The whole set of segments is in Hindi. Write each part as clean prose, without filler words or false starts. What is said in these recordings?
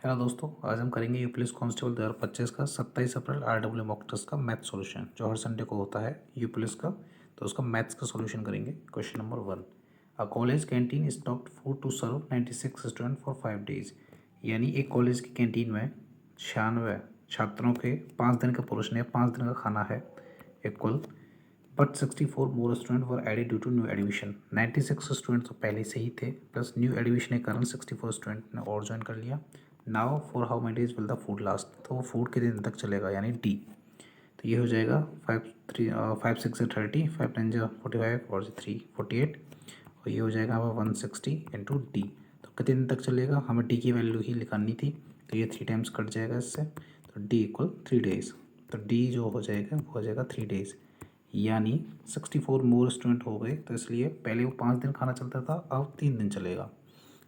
हेलो दोस्तों, आज हम करेंगे यू पुलिस कांस्टेबल 2025 का 27 अप्रैल RW मॉक टेस्ट का मैथ सॉल्यूशन जो हर संडे को होता है यू पुलिस का। तो उसका मैथ्स का सॉल्यूशन करेंगे। Question number 1, a college canteen stocked food to serve 96 student for 5 days. यानी एक कॉलेज की कैंटीन में 96 छात्रों के 5 दिन का पोर्शन है, 5 दिन का खाना है equal, but 64 more student were added due to new admission. 96 student तो पहले से ही थे, प्लस न्यू एडमिशन के कारण 64 स्टूडेंट ने और ज्वाइन कर लिया। Now for how many days will the food last, तो वो फूड कितने दिन तक चलेगा, यानी डी। तो ये हो जाएगा 5 6 से 30, 5 9 जा 45 और 3 48, और ये हो जाएगा हमारा 160 इंटू डी। तो कितने दिन तक चलेगा, हमें डी की वैल्यू ही निकालनी थी, तो ये 3 टाइम्स कट जाएगा इससे, तो डी इक्वल 3 डेज। तो डी जो हो जाएगा वो हो जाएगा 3 डेज, यानी 64 मोर स्टूडेंट हो गए, तो इसलिए पहले वो 5 दिन खाना चलता था, अब 3 दिन चलेगा।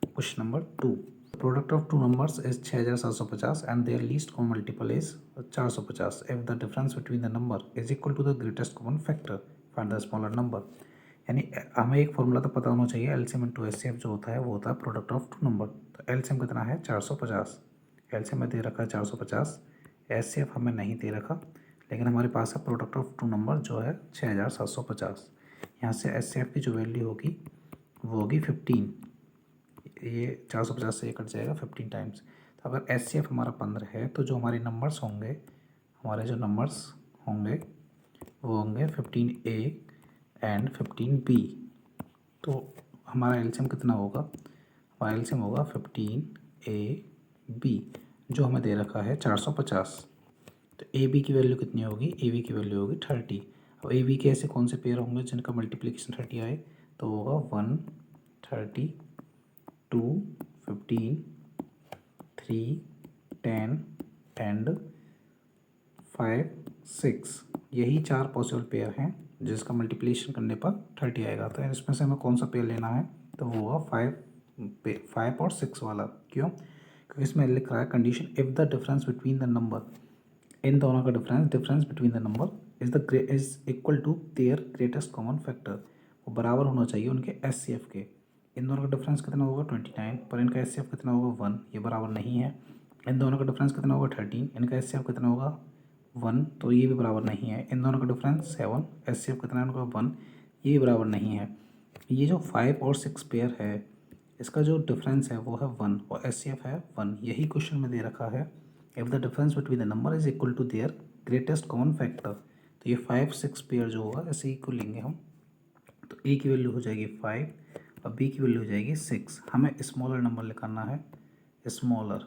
Question number 2, product of two numbers is 6750 and their least common multiple is 450 if the difference between the number is equal to the greatest common factor find the smaller number. यानी हमें एक फॉर्मूला तो पता होना चाहिए, एलसीएम इंटू एचसीएफ जो होता है वो होता है प्रोडक्ट ऑफ टू नंबर। तो एलसीएम कितना है 450, एलसीएम में दे रखा है 450, एचसीएफ हमें नहीं दे रखा, लेकिन हमारे पास है प्रोडक्ट ऑफ टू नंबर जो है 6750। यहाँ से एचसीएफ की जो वैल्यू होगी वो होगी 15, ये 450 से ये कट जाएगा 15 टाइम्स। तो अगर एचसीएफ हमारा 15 है तो जो हमारे नंबर्स होंगे, हमारे जो नंबर्स होंगे वो होंगे 15A एंड 15B। तो हमारा एलसीएम कितना होगा, हमारा एलसीएम होगा 15AB जो हमें दे रखा है 450। तो ए बी की वैल्यू कितनी होगी, ए बी की वैल्यू होगी 30। अब ए बी के ऐसे कौन से पेयर होंगे जिनका मल्टीप्लिकेशन 30 आए, तो होगा 1 30 2 15 3 10 एंड 5 6। यही 4 पॉसिबल पेयर हैं जिसका मल्टीप्लिकेशन करने पर 30 आएगा। तो इसमें से हमें कौन सा पेयर लेना है, तो वो होगा 5 और 6 वाला। क्यों, क्योंकि इसमें लिख रहा है condition if the difference between the number, इन दोनों का difference between the number is equal to their greatest common factor, वो बराबर होना चाहिए उनके एचसीएफ के। इन दोनों का डिफरेंस कितना होगा 29, पर इनका एचसीएफ कितना होगा 1, ये बराबर नहीं है। इन दोनों का डिफरेंस कितना होगा 13, इनका एचसीएफ कितना होगा 1, तो ये भी बराबर नहीं है। इन दोनों का डिफरेंस 7, एचसीएफ कितना है उनका 1, ये भी बराबर नहीं है। ये जो 5 और 6 पेयर है इसका जो डिफरेंस है वो है 1 और एचसीएफ है 1, यही क्वेश्चन में दे रखा है if the difference between the number is equal to their greatest common factor. तो ये 5 6 पेयर जो होगा ऐसे ही को लेंगे हम, तो ए की वैल्यू हो जाएगी 5 और बी की वैल्यू हो जाएगी 6। हमें स्मॉलर नंबर निकालना है, स्मॉलर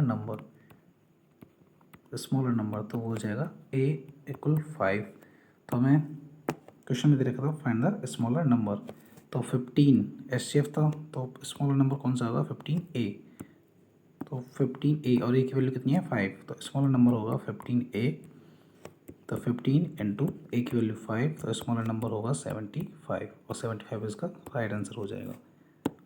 नंबर तो वो हो जाएगा ए इक्वल 5। तो हमें क्वेश्चन में दे रखा था फाइंड द स्मॉलर नंबर, तो 15 एचसीएफ था, तो स्मॉलर नंबर कौन सा होगा 15A। तो 15A और ए की वैल्यू कितनी है 5, तो स्मॉलर नंबर होगा 15A। तो 15 इंटू ए की वैल्यू 5, तो स्मॉलर नंबर होगा 75 और 75 इसका राइट आंसर हो जाएगा।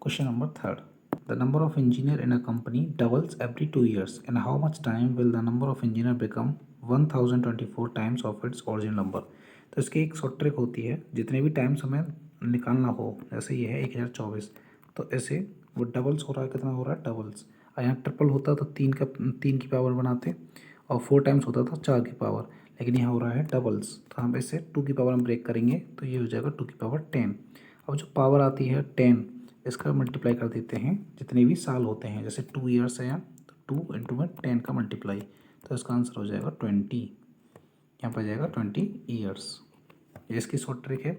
Question number 3, the number of engineer in a company doubles every 2 years in how much time will the number of engineer become 1024 times of its original number. तो इसकी एक शॉर्ट ट्रिक होती है, जितने भी टाइम्स हमें निकालना हो, जैसे ये है 1024, तो ऐसे वो डबल्स हो रहा है, कितना हो रहा है डबल्स। और यहाँ ट्रिपल होता तो 3 की पावर बनाते, और 4 टाइम्स होता था 4 की पावर, लेकिन यहाँ हो रहा है डबल्स, तो हम इसे 2 की पावर में ब्रेक करेंगे तो ये हो जाएगा 2 की पावर 10। अब जो पावर आती है 10, इसका मल्टीप्लाई कर देते हैं जितने भी साल होते हैं, जैसे 2 ईयर्स है यहाँ, तो 2 इंटू में 10 का मल्टीप्लाई, तो इसका आंसर हो जाएगा 20, यहाँ पर जाएगा 20 ईयर्स। ये इसकी शॉर्ट ट्रिक है।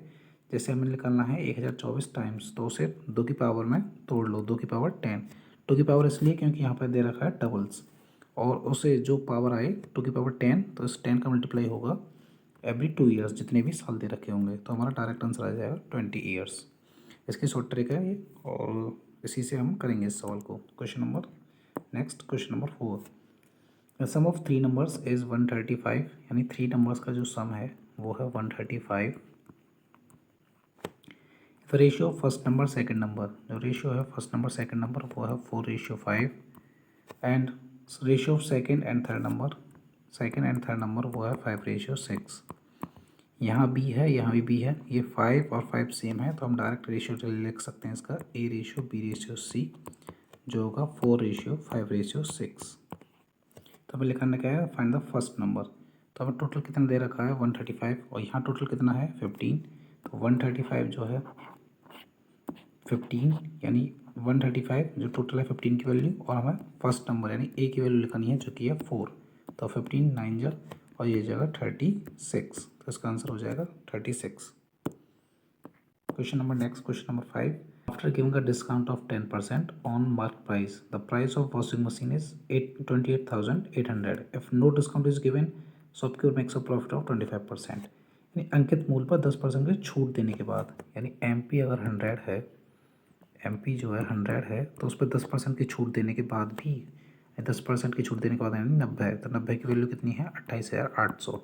जैसे हमें निकालना है 1024 टाइम्स, तो उसे 2 की पावर में तोड़ लो, 2 की पावर 10। 2 की पावर इसलिए क्योंकि यहाँ पर दे रखा है डबल्स, और उसे जो पावर आए 2 की पावर 10, तो इस 10 का मल्टीप्लाई होगा एवरी 2 ईयर्स, जितने भी साल दे रखे होंगे, तो हमारा डायरेक्ट आंसर आ जाएगा 20 ईयर्स। इसकी शॉर्ट ट्रिक है ये, और इसी से हम करेंगे इस सवाल को। Question number 4, the sum of 3 numbers is 135, यानी 3 नंबर्स का जो सम है वो है 135। The ratio of first number second number, जो रेशियो है फर्स्ट नंबर सेकंड नंबर वो है 4:5, and ratio of second and third number वो है 5:6। यहाँ बी है, यहाँ भी बी है, ये 5 और 5 सेम है, तो हम डायरेक्ट रेशियो लिख सकते हैं इसका A ratio B ratio C, जो होगा 4:5:6। तो हमें लिखना क्या है, फाइंड द फर्स्ट नंबर। तो हमें टोटल कितना दे रखा है 135 और यहाँ टोटल कितना है 15। तो 135 जो है 15 यानी 135 जो टोटल है 15 की वैल्यू, और हमें फर्स्ट नंबर यानी ए की वैल्यू लिखनी है जो कि है 4। तो 15 9 जा और ये जाएगा 36। तो इसका आंसर हो जाएगा 36। Question number next, question number 5। After giving a discount of 10% on mark price, the price of washing machine is 28,800। If no discount is given, shopkeeper makes a profit of 25%। यानी अंकित मूल्य पर 10% की छूट देने के बाद, यानी एमपी अगर 100 है, एमपी जो है 100 है, तो उस पर 10% की छूट देने के बाद भी, 10% की छूट देने के बाद यानी 90 है, तो 90 की वैल्यू कितनी है 28,800।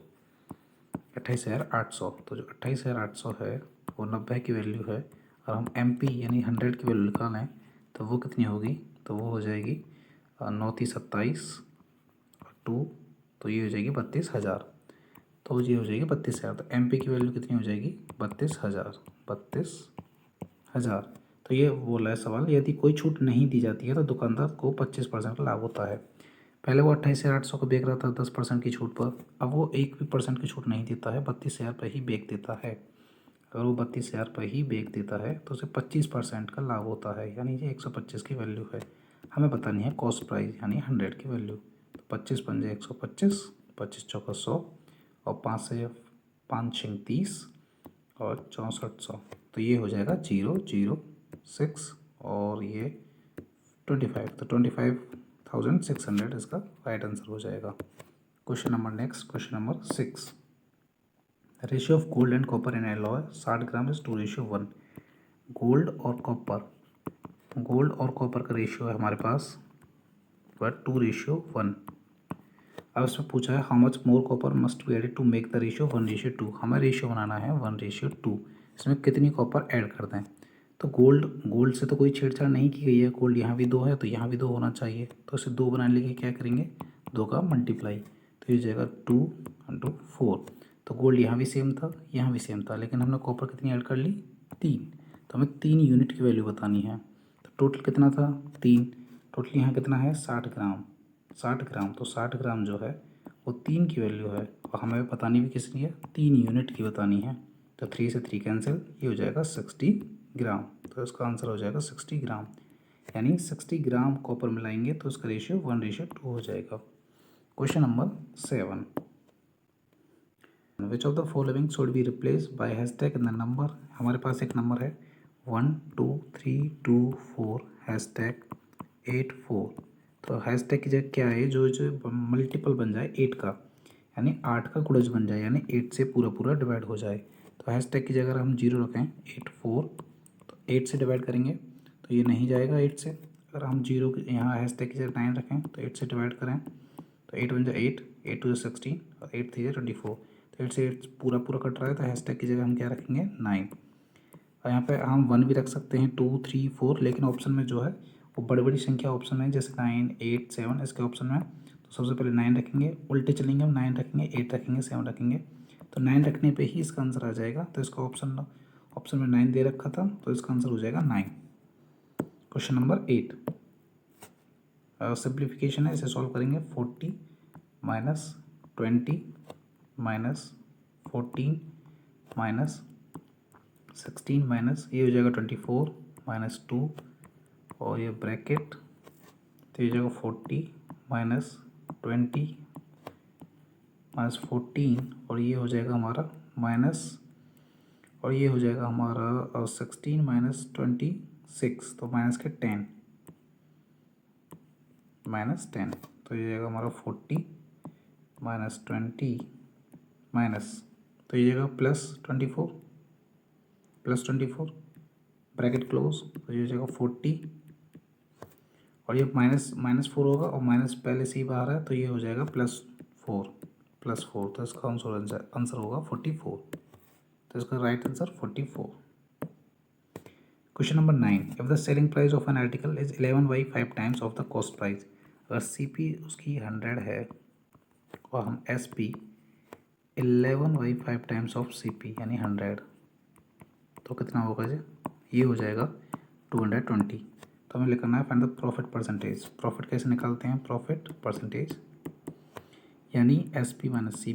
28,800। तो जो 28,800 है वो 90 की वैल्यू है, और हम एमपी यानी 100 की वैल्यू निकालें तो वो कितनी होगी, तो वो हो जाएगी 9×27 2, तो ये हो जाएगी 32,000। तो ये हो जाएगी 32,000। तो एमपी की वैल्यू कितनी हो जाएगी 32,000। 32,000। तो ये बोला है सवाल, यदि कोई छूट नहीं दी जाती है तो दुकानदार को 25% का लाभ होता है। पहले वो 28,800 को बेच रहा था 10% की छूट पर, अब वो 1% की छूट नहीं देता है, 32,000 पर ही बेच देता है। अगर वो 32,000 पर ही बेच देता है तो उसे 25% का लाभ होता है, यानी ये 125 की वैल्यू है। हमें पता नहीं है कॉस्ट प्राइस यानी 100 की वैल्यू। तो 25×5 125, 25×4 100, और 5 से 5 6 30 और 6400। तो ये हो जाएगा 006 और ये 25। तो 25,600 इसका राइट आंसर हो जाएगा। Question number next, question number 6। Ratio of gold and copper in alloy 60 gram is 2:1। Gold और कॉपर का रेशियो है हमारे पास 2:1। अब इसमें पूछा है how much more copper must be added to make the ratio 1:2। हमें रेशियो बनाना है 1:2। इसमें कितनी कॉपर ऐड कर दें। तो गोल्ड से तो कोई छेड़छाड़ नहीं की गई है, गोल्ड यहाँ भी 2 है तो यहाँ भी 2 होना चाहिए। तो इसे 2 बनाने के लिए क्या करेंगे, 2 का मल्टीप्लाई। तो ये जाएगा 2×4। तो गोल्ड यहाँ भी सेम था, यहाँ भी सेम था, लेकिन हमने कॉपर कितनी ऐड कर ली 3। तो हमें 3 यूनिट की वैल्यू बतानी है। तो टोटल कितना था 3। टोटल यहाँ कितना है 60 ग्राम। 60 ग्राम, तो 60 ग्राम जो है वो 3 की वैल्यू है, और हमें बतानी भी किसकी है 3 यूनिट की बतानी है। तो 3 से 3 कैंसिल, ये हो जाएगा 60 ग्राम। तो इसका आंसर हो जाएगा 60 ग्राम, यानी 60 ग्राम कॉपर मिलाएंगे तो इसका रेशियो 1:2 हो जाएगा। Question number 7। Which of the following should be replace by hashtag in the number. हमारे पास एक नंबर है 12324 #84। तो हैशटैग की जगह क्या है, जो जो मल्टीपल बन जाए 8 का, यानी 8 का गुणज बन जाए, यानी 8 से पूरा पूरा डिवाइड हो जाए। तो हैशटैग की जगह अगर हम 0 रखें 84, तो 8 से डिवाइड करेंगे तो ये नहीं जाएगा 8 से। अगर हम 0 यहाँ हैशटैग की जगह 9 रखें तो 8 से डिवाइड करें तो 8 बन जाए 8, 8 2 16 और 8 3 24। तो 8 से 8 पूरा पूरा कट रहा है, तो हैशटैग की जगह हम क्या रखेंगे 9। और यहाँ पे हम 1 भी रख सकते हैं 2 3 4, लेकिन ऑप्शन में जो है वो बड़ी बड़ी संख्या ऑप्शन है, जैसे 9 8 7 इसके ऑप्शन में। तो सबसे पहले 9 रखेंगे, उल्टे चलेंगे हम 9 रखेंगे 8 रखेंगे 7 रखेंगे, तो 9 रखने पे ही इसका आंसर आ जाएगा। तो इसका ऑप्शन में 9 दे रखा था, तो इसका आंसर हो जाएगा 9। क्वेश्चन नंबर 8 सिंप्लीफिकेशन है, इसे सॉल्व करेंगे। 40 - 20 - 14 - 16 माइनस ये हो जाएगा 24 - 2 और ये ब्रैकेट, तो ये हो जाएगा 40 - 20 - 14 और ये हो जाएगा हमारा माइनस, और ये हो जाएगा हमारा 16 - 26, तो माइनस के 10 -10। तो ये जाएगा हमारा 40 - 20 माइनस, तो ये जाएगा +24 ब्रैकेट क्लोज, तो ये जाएगा 40 और ये -4 होगा और माइनस पहले से ही बाहर है, तो ये हो जाएगा +4। तो इसका आंसर होगा 44। तो इसका right answer 44। Question number 9। If the selling price of an article is 11/5 times of the cost price. अगर CP उसकी 100 है और हम SP 11/5 टाइम्स ऑफ CP यानी 100, तो कितना होगा जी, ये हो जाएगा 220। तो हमें लिखना है find the profit percentage. Profit कैसे निकालते हैं, प्रॉफिट परसेंटेज यानी S P minus C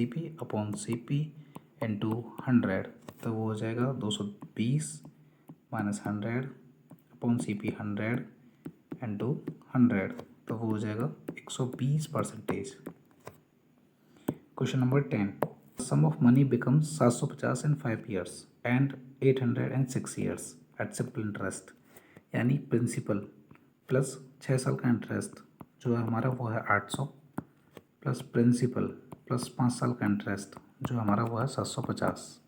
P upon C P into 100, तो वो हो जाएगा 220 minus 100 upon C P 100 into 100, तो वो हो जाएगा 120%। Question number 10, sum of money becomes 750 in 5 years and 800 in 6 years at simple interest, यानी प्रिंसिपल प्लस 6 साल का इंटरेस्ट जो है हमारा वो है 800 प्लस प्रिंसिपल प्लस 5 साल का इंटरेस्ट जो हमारा वो है 750।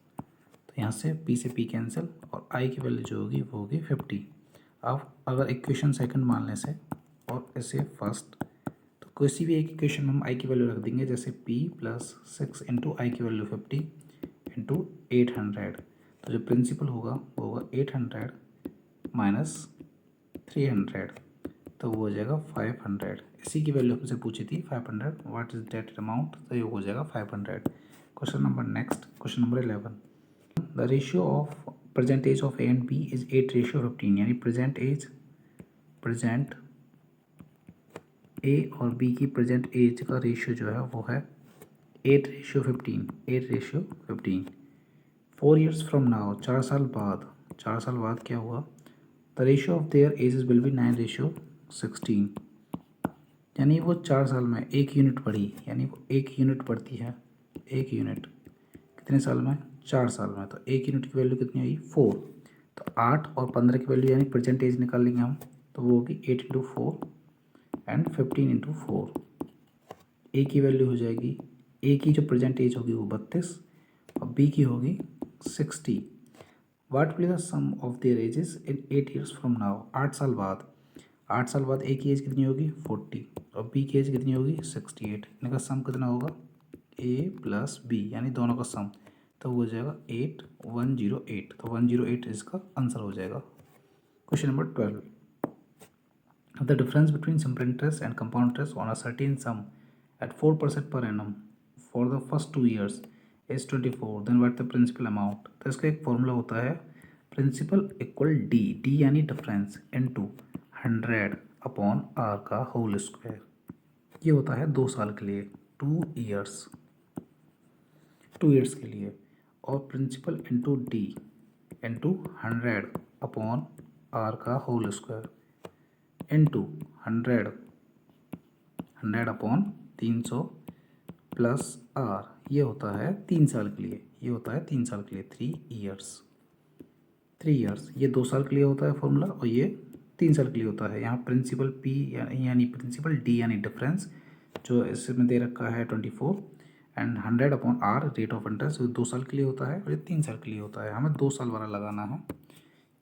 तो यहाँ से पी से पी कैंसिल और आई की वैल्यू जो होगी वो होगी 50। अब अगर इक्वेशन सेकंड मानने से और इसे फर्स्ट, तो किसी भी एक इक्वेशन में हम आई की वैल्यू रख देंगे, जैसे p प्लस 6 इंटू आई की वैल्यू 50 इंटू 800, तो जो प्रिंसिपल होगा वो होगा 800 माइनस 300, तो वो हो जाएगा 500। इसी की वैल्यू हमसे पूछी थी 500, व्हाट इज दैट अमाउंट, तो ये हो जाएगा 500। Question number next, question number 11, the ratio of present age of A and B is 8:15, यानी प्रेजेंट ए और बी की प्रेजेंट एज का रेशियो जो है वो है 8:15। 4 ईयर्स फ्रॉम नाउ, 4 साल बाद क्या हुआ, the ratio of their edges will be 9:16, यानी वो 4 साल में 1 यूनिट बढ़ी, यानी वो 1 यूनिट बढ़ती है, 1 यूनिट कितने साल में, 4 साल में, तो 1 यूनिट की वैल्यू कितनी हुई 4, तो 8 और 15 की वैल्यू यानी प्रेजेंट एज निकाल लेंगे हम, तो वो होगी 8 इंटू 4 एंड 15 इंटू 4। ए की वैल्यू हो जाएगी, ए की जो प्रेजेंट एज होगी वो 32 और बी की होगी 60। What will the sum of their ages in 8 years from now, 8 साल बाद ए की एज कितनी होगी 40 और बी की एज कितनी होगी 68, इनका सम कितना होगा ए प्लस बी, यानी दोनों का सम, तो वो हो जाएगा 8108, तो 108 इसका आंसर हो जाएगा। Question number 12, the difference between simple interest and compound interest on a certain sum at 4% per annum for the first 2 years is 24, then what the principal amount, तो इसका एक फॉर्मूला होता है प्रिंसिपल इक्वल डी यानी डिफरेंस इनटू 100 अपॉन आर का होल स्क्वायर। ये होता है 2 साल के लिए, 2 ईयर्स के लिए, और principal into D into 100 upon R का whole square into 100 upon 300 plus R, ये होता है 3 साल के लिए, 3 ईयर्स, ये 2 साल के लिए होता है फॉर्मूला और ये 3 साल के लिए होता है। यहाँ प्रिंसिपल पी यानी प्रिंसिपल डी यानी डिफरेंस जो इसमें दे रखा है 24 and 100 upon R rate of interest, 2 साल के लिए होता है और ये 3 साल के लिए होता है। हमें 2 साल वाला लगाना है,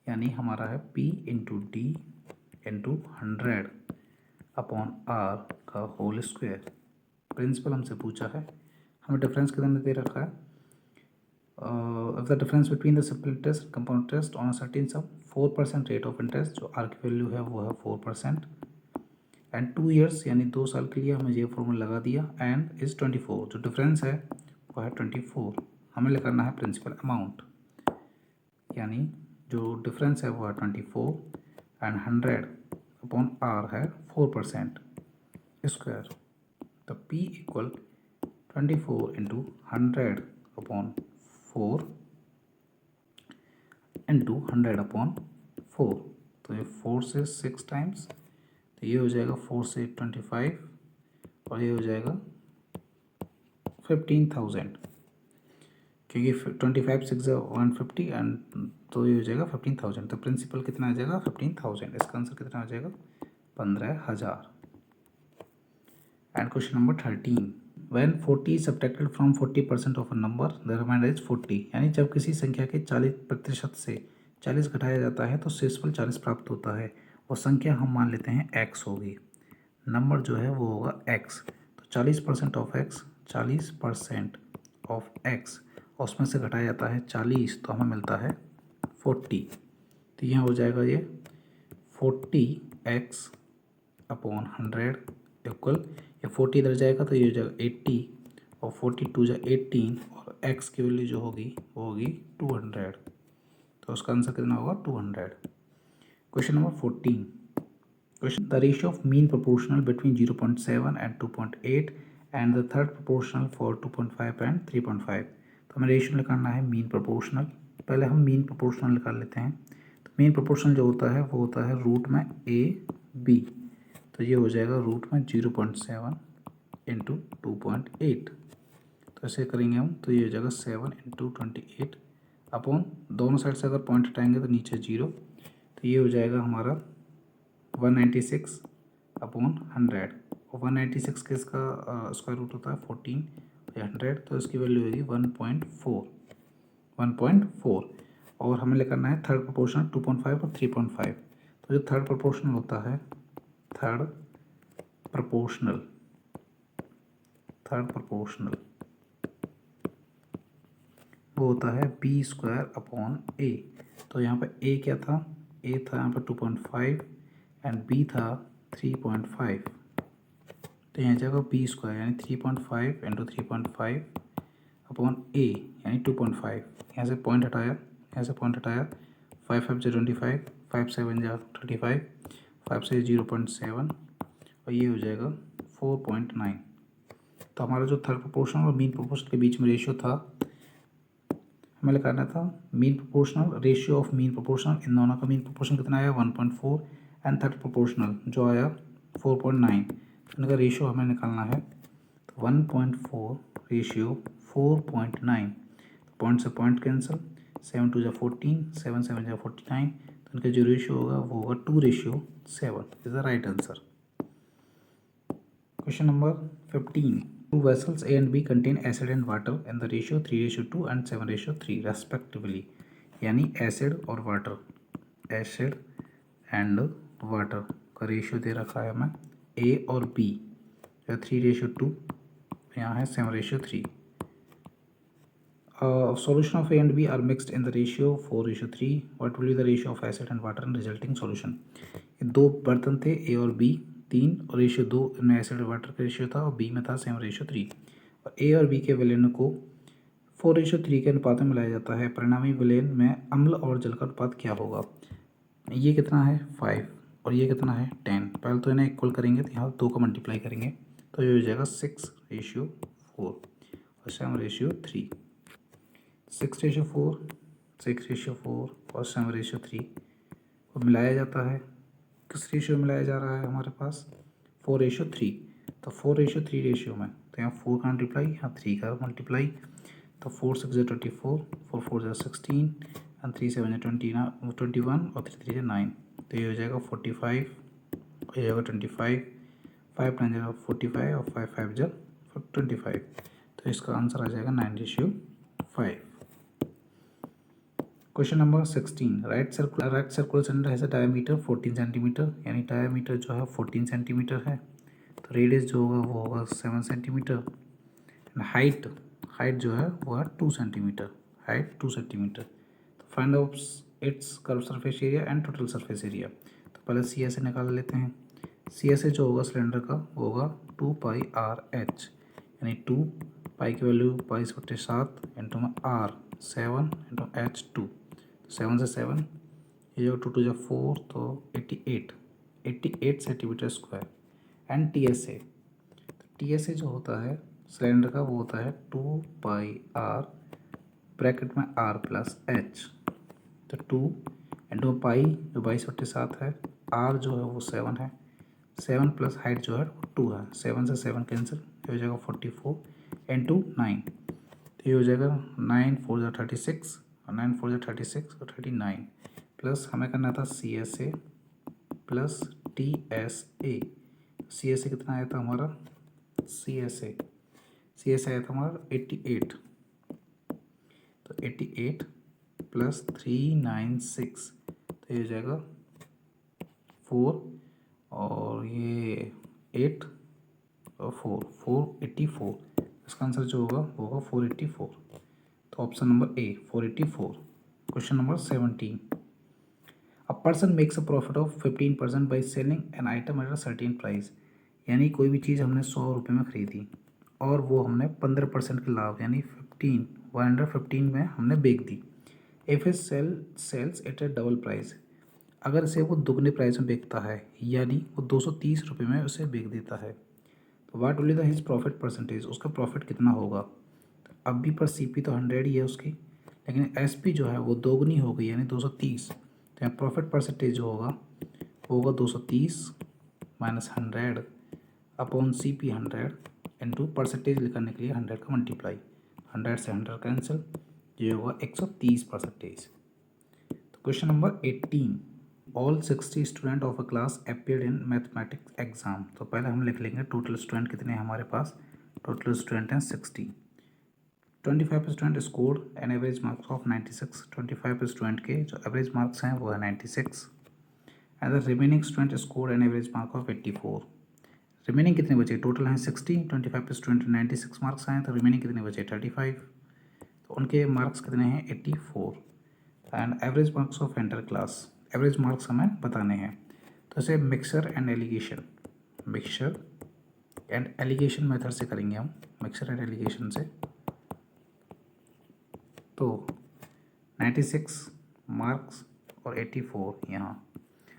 यानी हमारा है P into D into 100 upon R का होल स्क्वायर। प्रिंसिपल हमसे पूछा है, हमें डिफरेंस कितना दे रखा है, the difference between the simple interest and compound interest on a certain sum 4% rate of interest, जो आर की वैल्यू है वो है 4% एंड 2 ईयर्स यानी 2 साल के लिए हमें ये फॉर्मूला लगा दिया, एंड इज 24, जो डिफरेंस है वो है 24। हमें लिखना है प्रिंसिपल अमाउंट, यानी जो डिफरेंस है वो है 24 एंड 100 अपॉन आर है 4% स्क्वायर, तो P equal 24 into 100 upon 4 into 100 upon 4, तो ये 4 से 6 टाइम्स, तो ये हो जाएगा 4 से 25 और ये हो जाएगा 15,000, क्योंकि 25 6 150 एंड तो ये हो जाएगा 15,000, तो प्रिंसिपल कितना आ जाएगा 15,000, इसका आंसर कितना आ जाएगा 15,000। And question number 13, when 40 is subtracted from 40% of a number the remainder is 40, यानी जब किसी संख्या के 40% से 40 घटाया जाता है तो शेषफल 40 प्राप्त होता है, और संख्या हम मान लेते हैं x होगी, नंबर जो है वो होगा x, तो 40% ऑफ x, 40% ऑफ x और उसमें से घटाया जाता है 40, तो हमें मिलता है 40, तो यहाँ हो जाएगा ये 40x अपॉन 100 इक्वल, या 40 इधर जाएगा तो ये हो जाएगा 80 और 42 जा 18 और x की वैल्यू जो होगी वो होगी 200, तो उसका आंसर कितना होगा 200। Question number 14 question, the ratio of mean proportional between 0.7 and 2.8 and the third proportional for 2.5 and 3.5। तो हमें रेशियो निकालना है मीन प्रोपोर्शनल। पहले हम मीन प्रोपोर्शनल निकाल लेते हैं। तो मीन प्रोपोर्शनल जो होता है वो होता है रूट में ए बी। तो ये हो जाएगा रूट में 0.7 इंटू 2.8। तो ऐसे करेंगे हम तो ये हो जाएगा 7 इंटू 28 अपॉन, दोनों साइड से अगर पॉइंट हटाएंगे तो नीचे 0। तो ये हो जाएगा हमारा 196 अपॉन 100। और 196 के इसका स्क्वायर रूट होता है 14 या 100, तो इसकी वैल्यू होगी 1.4। और हमें निकालना है थर्ड प्रोपोर्शनल 2.5 और 3.5। तो जो थर्ड प्रोपोर्शनल होता है, थर्ड प्रोपोर्शनल वो होता है बी स्क्वायर अपॉन ए। तो यहाँ पे ए क्या था, ए था यहाँ पे 2.5 एंड बी था 3.5। तो यहाँ जाएगा बी स्क्वायर यानी 3.5 इंटू 3.5 अपॉन ए यानी 2.5। यहाँ से पॉइंट हटाया, 5 5 जा 25, 5 7 जा 35, 5 से 0.7 और ये हो जाएगा 4.9। तो हमारा जो थर्ड प्रोपोर्शनल और मीन प्रोपोर्शनल के बीच में रेशियो था, हमें निकालना था mean proportional, ratio of mean proportional. इन दोनों का मीन प्रोपोर्शनल कितना आया 1.4 एंड थर्ड प्रोपोर्शनल जो आया 4.9। तो इनका रेशियो हमें निकालना है। तो 1.4 रेशियो 4.9, पॉइंट से पॉइंट कैंसिल, 7 2 जा 14, 7 7 जा 49। तो इनका जो रेशियो होगा वो होगा 2:7 is the right answer. Question number 15, two vessels A and B contain acid and water in the ratio 3:2 and 7:3 respectively। यानी एसिड और वाटर, एसिड एंड वाटर का रेशियो दे रखा है हमें A और B, 3:2, यहाँ है 7:3। Solution of A and B are mixed in the ratio 4:3। What will be the ratio of acid and water in resulting solution? दो बर्तन थे A और B, 3 और रेशियो 2 में एसिड और वाटर का रेशियो था और B में था 7:3। और A और B के विलयन को 4:3 के अनुपात में मिलाया जाता है। परिणामी विलयन में अम्ल और जल का अनुपात क्या होगा? ये कितना है 5 और ये कितना है 10। पहले तो इन्हें इक्वल करेंगे तो यहाँ 2 का मल्टीप्लाई करेंगे तो ये हो जाएगा 6:4 और 7:3। 6:4, 6:4 और 7:3 को मिलाया जाता है। किस रेशियो में मिलाया जा रहा है हमारे पास 4:3। तो 4:3 रेशियो में तो यहाँ 4 का मल्टीप्लाई, यहाँ 3 का मल्टीप्लाई। तो 4 6 जा 24, 4 4 जा 16 एंड 3 7 जा 21 और 3 3 जा 9। तो ये हो जाएगा 45, ये जाएगा 25, 5 9 जा 45 और 5 5 जा 25। तो इसका आंसर आ जाएगा 9:5। Question number 16, right circular cylinder has a diameter 14 centimetre, यानी डायमीटर जो है 14 सेंटीमीटर है। तो रेडियस जो होगा वो होगा 7 सेंटीमीटर एंड हाइट जो है वो है 2 सेंटीमीटर, हाइट 2 सेंटीमीटर। तो find out it's curve surface area and total surface area. तो पहले सी एस ए निकाल लेते हैं। सी एस ए जो होगा सिलेंडर का वो होगा 2πRH, यानी 2 पाई की वैल्यू 22/7 इंटू में R 7 इंटू H 2। 7 से 7, ये जो 2 2 जा 4 तो 88 centimetre square. And T S ए जो होता है सिलेंडर का वो होता है 2πR ब्रैकेट में R प्लस H। तो 2 इंटू पाई जो 22/7 है, R जो है वो 7 है, 7 प्लस हाइट जो है वो 2 है, 7 से 7 कैंसिल, ये हो जाएगा 44 इंटू 9। तो ये हो जाएगा 9 4 जा 36 और 9 4 जा 36 और 39। प्लस हमें करना था C S A plus T S A. C S A कितना आया था हमारा, सी एस ए आया था हमारा 88। तो 88 प्लस 396 तो ये हो जाएगा 4 और ये 8 और 484। इसका आंसर जो होगा वो होगा 484। तो option number A 484। Question number 17, a person makes a profit of 15% by selling an item at a certain price. यानी कोई भी चीज़ हमने 100 रुपये में ख़रीदी और वो हमने 15% के लाभ यानी 115 में हमने बेच दी। If is sales at a double price, अगर इसे वो दुगने प्राइस में बेचता है यानी वो 230 रुपये में उसे बेच देता है तो वाट will the his profit percentage, उसका प्रॉफिट कितना होगा। तो अब भी पर CP तो 100 ही है उसकी, लेकिन SP जो है वो दोगुनी हो गई यानी 230। तो यहाँ प्रॉफिट परसेंटेज जो होगा वो होगा 230 minus 100 upon CP 100 into percentage निकालने के लिए 100 का मल्टीप्लाई, 100 से 100 कैंसिल, ये होगा 130%। तो question number 18, all 60 student of a class appeared in mathematics exam. तो पहले हम लिख लेंगे टोटल स्टूडेंट कितने हैं हमारे पास। टोटल स्टूडेंट हैं 60। 25 student scored an average marks of 96। 25 student के जो एवरेज मार्क्स हैं वो है 96 and the remaining student scored an average mark of 84। Remaining कितने बचे, टोटल हैं 60, 25 स्टूडेंट 96 मार्क्स आए तो रिमेनिंग कितने बचे 35, तो उनके मार्क्स कितने हैं 84 and average marks of enter class, average marks हमें बताने हैं। तो इसे mixer and allegation, mixer and allegation method से करेंगे हम, मिक्सर एंड एलिगेशन से। तो 96 मार्क्स और 84 यहाँ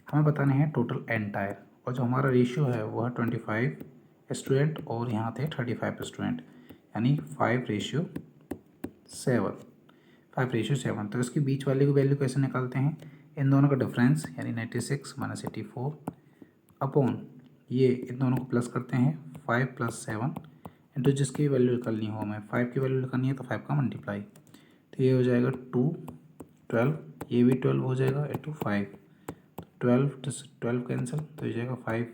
हमें बताने हैं टोटल एंटायर, और जो हमारा रेशियो है वो है 25 स्टूडेंट और यहाँ थे 35 स्टूडेंट यानी 5:7, 5:7। तो इसके बीच वाले की वैल्यू कैसे निकालते हैं, इन दोनों का डिफरेंस यानी 96 माइनस 84 अपॉन ये इन दोनों को प्लस करते हैं 5 + 7 इंटू जिसकी वैल्यू निकालनी हो, हमें 5 की वैल्यू निकालनी है तो 5 का मल्टीप्लाई, तो ये हो जाएगा 2 12, ये भी 12 हो जाएगा इंटू 5, 12 12 कैंसिल तो ये जाएगा 5,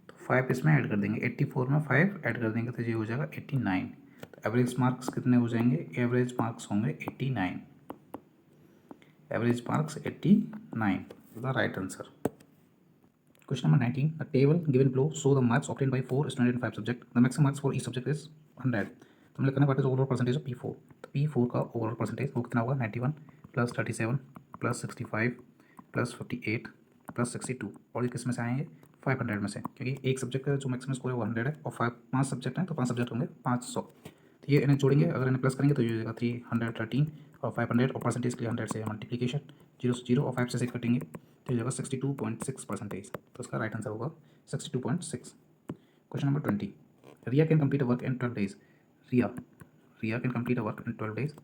तो 5 इसमें ऐड कर देंगे, 84 में 5 ऐड कर देंगे तो ये हो जाएगा 89। तो एवरेज मार्क्स कितने हो जाएंगे, एवरेज मार्क्स होंगे 89, average marks 89 the right answer. Question number 19. A table given below show the marks obtained by 4 students in 5 subjects. The maximum marks for each subject is 100. तो हमें लिखना है what is overall percentage of P4। तो P4 का overall percentage वो कितना होगा 91 + 37 + 65 + 58 + 62, और ये किस में से आएंगे 500 में से, क्योंकि एक सब्जेक्ट का जो मैक्सिमम स्कोर है वो 100 है और 5 सब्जेक्ट हैं तो 5 सब्जेक्ट होंगे 500। तो ये इन्हें जोड़ेंगे, अगर इन्हें प्लस करेंगे तो ये हो जाएगा 313 और 500 और परसेंटेज के लिए 100 से मल्टीप्लीकेशन, 0 से 0 और 5 से 6 कटेंगे तो ये होगा 62.6%। तो इसका राइट आंसर होगा 62.6। Question number 20, Riya can complete a work in 12 days. Riya can complete a work in 12 days,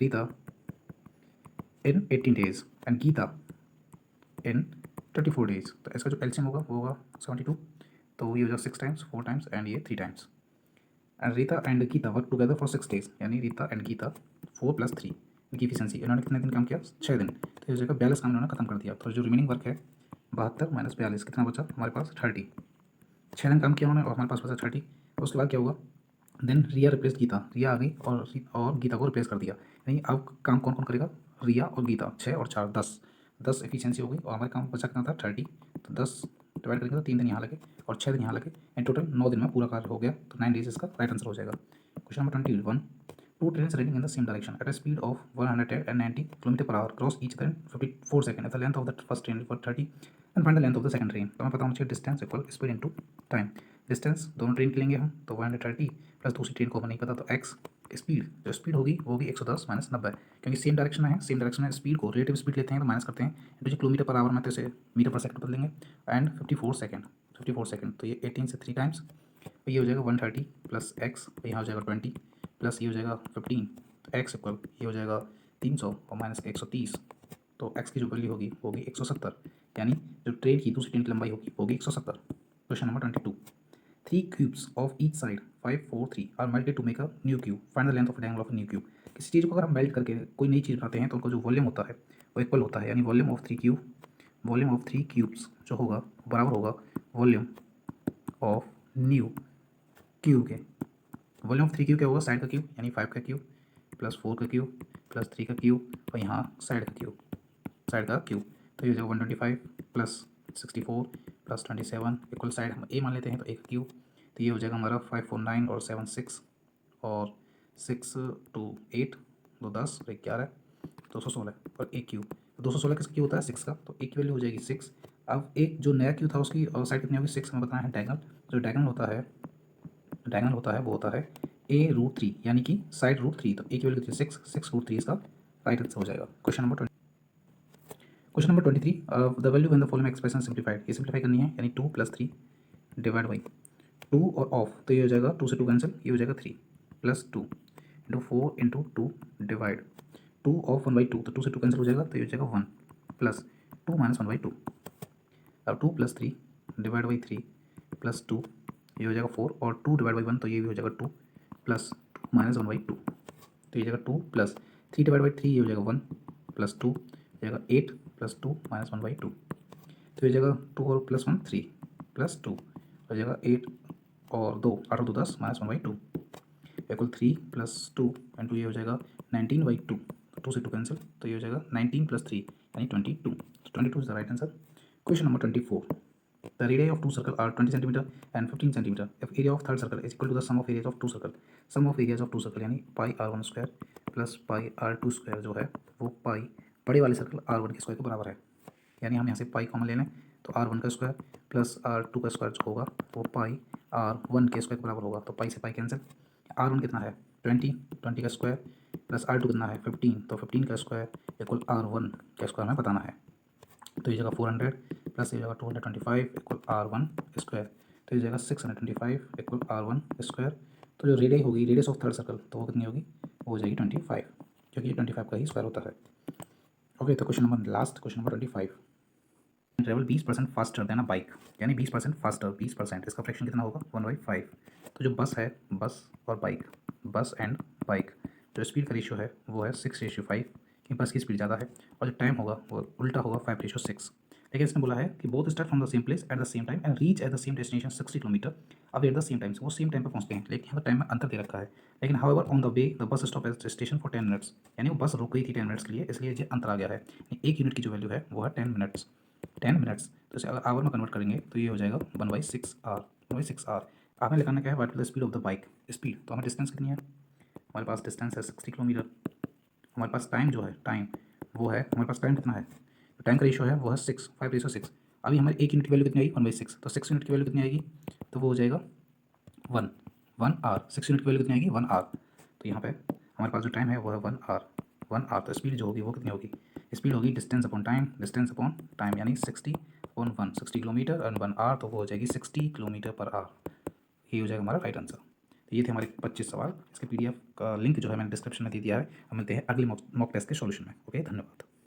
Rita in 18 days and Gita in 34 days. तो इसका जो एलसीएम होगा वो होगा 72, तो ये हो जाएगा 6 टाइम्स 4 टाइम्स एंड ये 3 times. And Rita and Gita work together for 6 days, यानी रीता एंड गीता 4 + 3 इनकी एफिशिएंसी, इन्होंने कितने दिन काम किया 6 दिन, तो इस जगह 42 काम इन्होंने खत्म कर दिया। तो जो रिमेनिंग वर्क है 72 - 42 कितना बचा हमारे पास 30, 6 दिन काम किया उन्होंने और हमारे पास बचा 30। उसके बाद क्या हुआ, देन रिया रिप्लेस गीता, रिया आ गई और गीता को रिप्लेस कर दिया, यानी अब काम कौन कौन करेगा, रिया और गीता, 6 और 4 10, 10 एफिशिएंसी हो गई और हमारे काम बचा कितना था 30। तो 10 डिवाइड करेंगे तो 3 दिन यहाँ लगे और 6 दिन यहाँ लगे, इन टोटल 9 दिन में पूरा कार्य हो गया, तो 9 डेज इसका राइट आंसर हो जाएगा। Question number 21, two trains running in the same direction at a speed of 190 km/h cross each other in 54 seconds. If the length of the first train equal 30 and find the length of the second train। तो हमें पता होना चाहिए distance equal speed into time. Distance दोनों ट्रेन के लेंगे हम तो 130 प्लस दूसरी ट्रेन को हमें नहीं पता तो x, स्पीड जो स्पीड होगी वो होगी 110 - 90, क्योंकि सेम डायरेक्शन में है, सेम डायरेक्शन में स्पीड को रिलेटिव स्पीड लेते हैं तो माइनस करते हैं इंटू जो km/h में तो इसे मीटर/सेकंड बदलेंगे एंड 54 सेकंड, 54 सेकंड तो ये 18 से 3 टाइम्स, तो ये हो जाएगा 130 प्लस x, यहाँ हो जाएगा 20 प्लस ये हो जाएगा 15, तो x इक्वल ये हो जाएगा 300 और माइनस 130, तो x की जो वैल्यू होगी वो होगी 170, यानी जो ट्रेन की दूसरी ट्रेन की लंबाई होगी वो होगी 170। Question number 22, 3 cubes of each side 5 4 3 are melted to make a new cube, find the length of triangle of new cube. किसी चीज़ को अगर हम मेल्ट करके कोई नई चीज़ बनाते हैं तो उनका जो वॉल्यूम होता है वो इक्वल होता है, यानी volume of 3 cube, volume of 3 cubes जो होगा बराबर होगा वॉल्यूम ऑफ न्यू क्यूब के, वॉल्यूम ऑफ 3 क्यूब क्या होगा साइड का क्यूब यानी 5 का क्यूब प्लस 4 का क्यूब प्लस 3 का क्यूब और यहाँ साइड का क्यूब, साइड का क्यूब, तो ये हो जाएगा 125 प्लस 64 प्लस 27 इक्वल साइड हम ए मान लेते हैं तो एक क्यूब, तो ये हो जाएगा हमारा 549 और 7 6 और 6 2 8 2 10 और 11 216 और एक क्यूब, तो 216 किसका क्यूब होता है 6 का, तो एक की वैल्यू हो जाएगी 6। अब एक जो नया क्यूब था उसकी साइड कितनी होगी 6, हमें बताना है डायगोनल, जो डायगोनल होता है वो होता है a√3 यानी कि साइड √3, तो ए की वैल्यू कितनी 6 6 √3 इसका राइट आंसर हो जाएगा। Question number question number 23, the value when the following expression simplified, ये सिंप्लीफाई करनी है, यानी 2 + 3 डिवाइड बाई 2 और ऑफ, तो ये हो जाएगा 2 से 2 कैंसिल, ये हो जाएगा 3 + 2 इंटू 4 इंटू 2 डिवाइड 2 ऑफ 1/2, तो 2 से 2 कैंसिल हो जाएगा, तो ये हो जाएगा 1 प्लस 2 माइनस 1/2। अब 2 + 3 डिवाइड बाई 3 प्लस 2, ये हो जाएगा 4 और 2 डिवाइड बाई 1, तो ये भी हो जाएगा 2 प्लस 2 माइनस 1/2, तो ये हो जाएगा 2 प्लस 3 डिवाइड बाई 3, ये हो जाएगा 1 प्लस 2, हो जाएगा 8 प्लस 2 माइनस 1/2, तो ये हो जाएगा 2 और प्लस 1 3 प्लस 2, हो जाएगा 8 और 2 8 और 2 10 माइनस 1/2 इक्वल 3 + 2 इंटू ये हो जाएगा 19/2, 2 से 2 कैंसिल, तो ये हो जाएगा 19 + 3 यानी 22, तो 22 is the right answer. Question number 24, the radii of two circles are 20 cm and 15 cm. If area of third circle is equal to the sum of areas of two circle, sum of areas of two circle यानी पाई r1 square plus pi r2 square जो है वो पाई बड़े वाले सर्कल r1 के स्क्वायर के बराबर है, यानी हम यहाँ से पाई कॉमन ले लें तो r1 का स्क्वायर प्लस r2 का स्क्वायर जो होगा वो पाई r1 के स्क्वायर के बराबर होगा, तो पाई से पाई कैंसिल, r1 कितना है 20, 20 का स्क्वायर प्लस r2 कितना है 15, तो 15 का स्क्वायर इक्वल r1 का स्क्वायर हमें बताना है, तो ये जगह 400 प्लस ये जगह 225 इक्वल r1 स्क्वायर, तो ये जगह 625 इक्वल r1 स्क्वायर, तो जो रेडियस होगी रेडियस ऑफ थर्ड सर्कल तो वो कितनी होगी, वो हो जाएगी 25, क्योंकि ये 25 का ही स्क्वायर होता है। ओके, तो question number last, question number 25, travel 20% faster than a bike, यानी 20% फास्टर, 20%, इसका फ्रैक्शन कितना होगा 1/5, तो जो बस है, बस और बाइक, बस एंड बाइक, जो स्पीड का रेशियो है वो है 6:5, कि बस की स्पीड ज़्यादा है और जो टाइम होगा वो उल्टा होगा 5:6, लेकिन इसने बोला है कि both start from the same place at the same time and reach at the same destination 60 kilometre, अब एट द सेम टाइम, वो सेम टाइम पर पहुंचते हैं, लेकिन यहाँ पर टाइम में अंतर दे रखा है, लेकिन however on the way the bus stop at station for 10 minutes, यानी वो बस रुक गई थी 10 मिनट्स के लिए, इसलिए ये अंतर आ गया है, एक यूनिट की जो वैल्यू है वो है 10 मिनट्स, 10 मिनट्स, तो इसे अगर आवर में कन्वर्ट करेंगे तो ये हो जाएगा 1/6 आवर, 1/6 आवर। आपने लिखाना क्या है, what is the speed of the bike, speed, तो हमें डिस्टेंस कितनी है, हमारे पास डिस्टेंस है 60 किलोमीटर, हमारे पास टाइम जो है, टाइम वो है, हमारे पास टाइम कितना है, तो टाइम का रेशियो है वो है 6, 5:6, अभी हमारे एक यूनिट की वैल्यू कितनी आएगी 1/6, तो 6 यूनिट की वैल्यू कितनी आएगी, तो वो हो जाएगा 1 1 आवर, 6 यूनिट की वैल्यू कितनी आएगी 1 आवर, तो यहाँ पे हमारे पास जो टाइम है वो है 1 आवर, 1 आवर, तो स्पीड जो होगी वो कितनी होगी, स्पीड होगी distance upon time, distance upon time, यानी 60/1, 60 किलोमीटर एंड 1 आवर, तो वो हो जाएगी 60 किलोमीटर पर आवर, ये हो जाएगा हमारा राइट आंसर। तो ये थे हमारे 25 सवाल, इसके PDF का लिंक जो है मैंने डिस्क्रिप्शन में दे दिया है, हम मिलते हैं अगले मॉक टेस्ट के सॉल्यूशन में। ओके, धन्यवाद।